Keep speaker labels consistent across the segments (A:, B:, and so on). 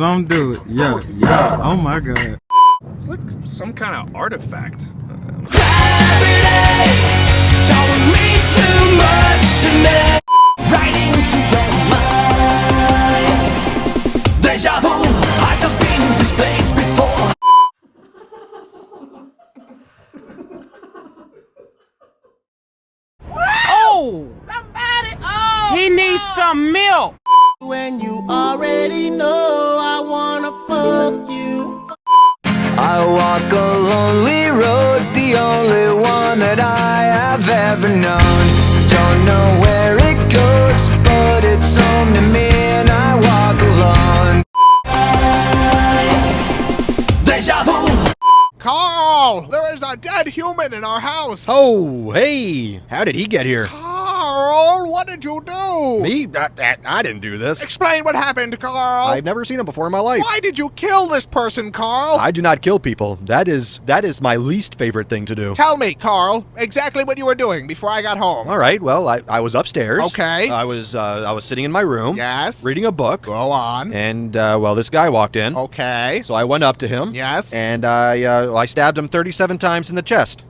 A: don't do it. Yeah, yeah. Oh my God.
B: It's like some kind of artifact.
C: Deja vu, I just been in this place before.
D: Oh! Somebody! Oh! He needs some milk!
C: When you already know I wanna fuck you.
E: I walk a lonely road, the only one that I have ever known. Don't know where it goes, but it's home to me and I walk alone.
C: Deja vu.
F: Carl! There is a dead human in our house!
G: Oh, hey! How did he get here?
F: Carl, what did you do?
G: Me? I didn't do this.
F: Explain what happened, Carl!
G: I've never seen him before in my life.
F: Why did you kill this person, Carl?
G: I do not kill people. That is my least favorite thing to do.
F: Tell me, Carl, exactly what you were doing before I got home.
G: All right, well, I was upstairs.
F: Okay.
G: I was sitting in my room.
F: Yes.
G: Reading a book.
F: Go on.
G: And, well, this guy walked in.
F: Okay.
G: So I went up to him.
F: Yes.
G: And I stabbed him 37 times in the chest.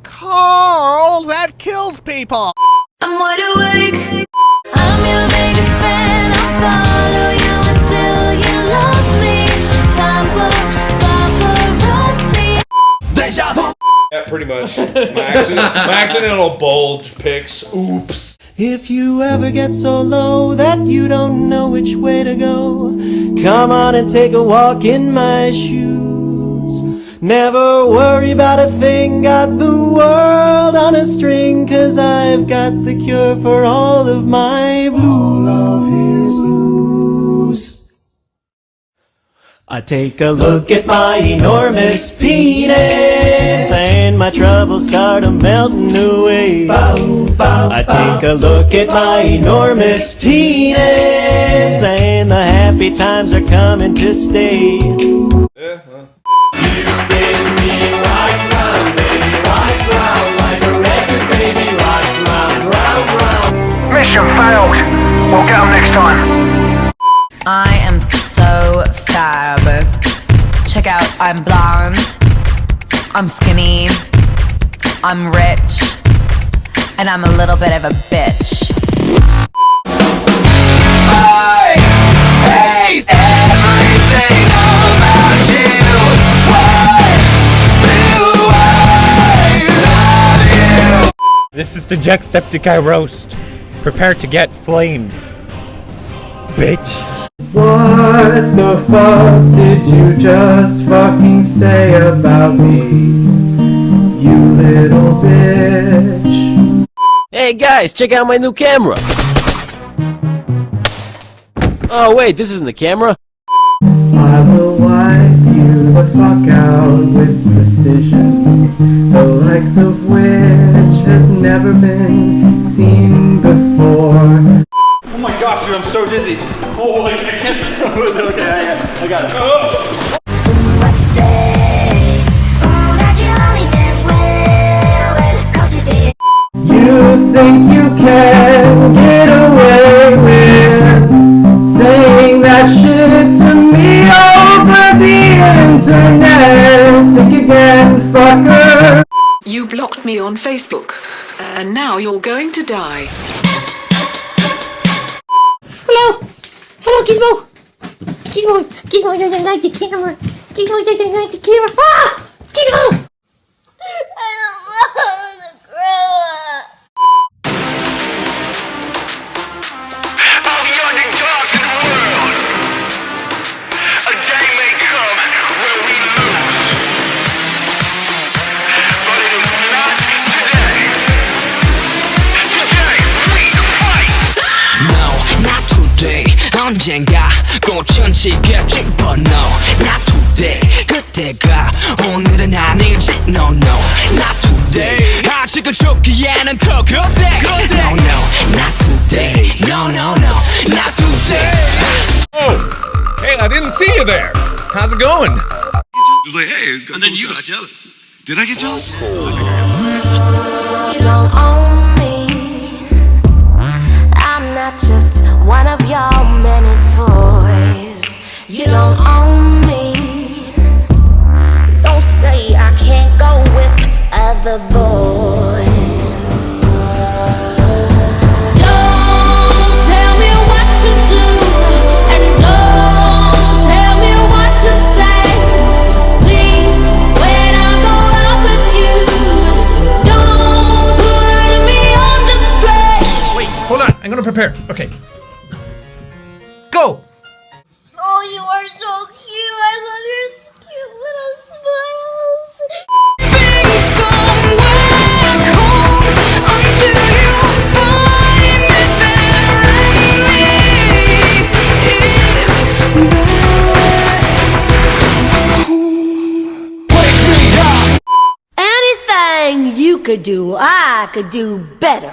F: Carl, that kills people!
H: I'm wide awake. I'm your biggest fan. I'll follow you until you love me. Paparazzi.
C: Deja vu.
B: Yeah, pretty much. My accidental bulge pics. Oops.
C: If you ever get so low that you don't know which way to go, come on and take a walk in my shoes. Never worry about a thing, got the world on a string, 'cause I've got the cure for all of my blues. I take a look at my enormous penis, and my troubles start melting away. I take a look at my enormous penis, and the happy times are coming to stay. You spin me right round, baby, right round, like a record, baby, right round, round, round.
F: Mission failed. We'll get 'em next time.
I: I am so fab. Check out, I'm blonde, I'm skinny, I'm rich, and I'm a little bit of a bitch.
C: I hate everything about you.
J: This is the Jacksepticeye roast. Prepare to get flamed, bitch.
C: What the fuck did you just fucking say about me, you little bitch?
K: Hey guys, check out my new camera. Oh wait, this isn't the camera.
C: I will wipe you the fuck out with precision, the likes of which has never been seen before.
J: Oh my gosh, dude, I'm so dizzy. Oh, I can't. Okay, I got it.
H: What you say? That you only meant well, 'cause you did.
C: You think you can get away with saying that shit to me over the internet? Think again, fucker.
L: You blocked me on Facebook, and now you're going to die.
H: Hello, Gizmo. Gizmo doesn't like the camera. Gizmo doesn't like the camera. Ah, Gizmo. I don't want to grow up.
C: A day may come where we lose, but it is not today. Today we fight. No, not today. 언젠가 꽃은 지겠지, but no, not today. 그때가 오늘은 아니지, no, no, not today. 아직은 죽기에는 더 그때. No, no, not today. No, no, no, not today.
B: Oh, hey, I didn't see you there. How's it going?
M: He's like, hey, it's good. And then you got jealous. Did I get jealous?
H: You don't own me. I'm not just one of your many toys. You don't own me. Don't say I can't go with other boys. Don't tell me what to do, and don't tell me what to say. Please, when I go out with you, don't put me on display.
B: Wait, hold on. I'm gonna prepare. Okay. Go!
H: Oh, you are so cute. I love your cute little smiles. Bring someone home until you find me there. Anything you could do, I could do better.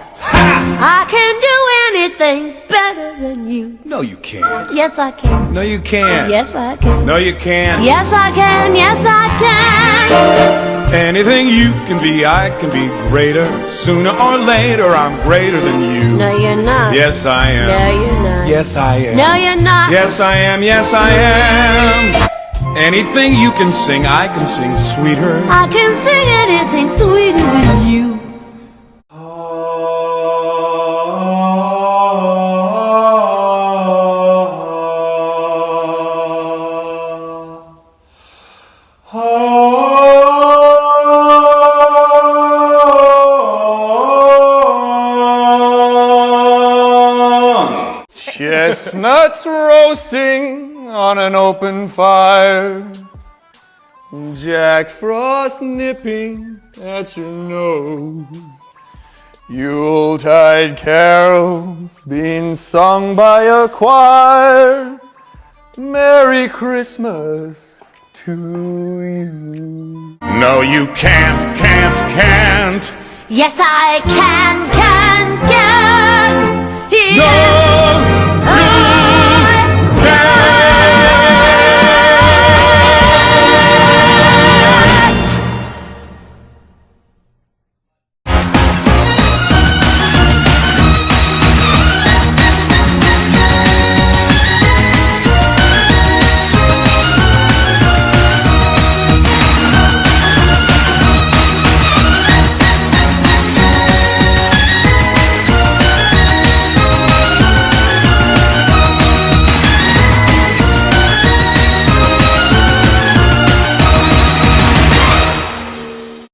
H: I can do anything better than you.
M: No, you can't.
H: Yes, I can.
M: No, you can't.
H: Yes, I can.
M: No, you can't.
H: Yes, I can. Yes, I can.
M: Anything you can be, I can be greater. Sooner or later, I'm greater than you.
H: No, you're not.
M: Yes, I am.
H: No, you're not.
M: Yes, I am.
H: No, you're not.
M: Yes, I am. Yes, I am. Anything you can sing, I can sing sweeter.
H: I can sing anything sweeter than you.
E: Chestnuts roasting on an open fire, Jack Frost nipping at your nose, Yuletide carols being sung by a choir. Merry Christmas to you.
M: No, you can't.
H: Yes, I can.
M: No!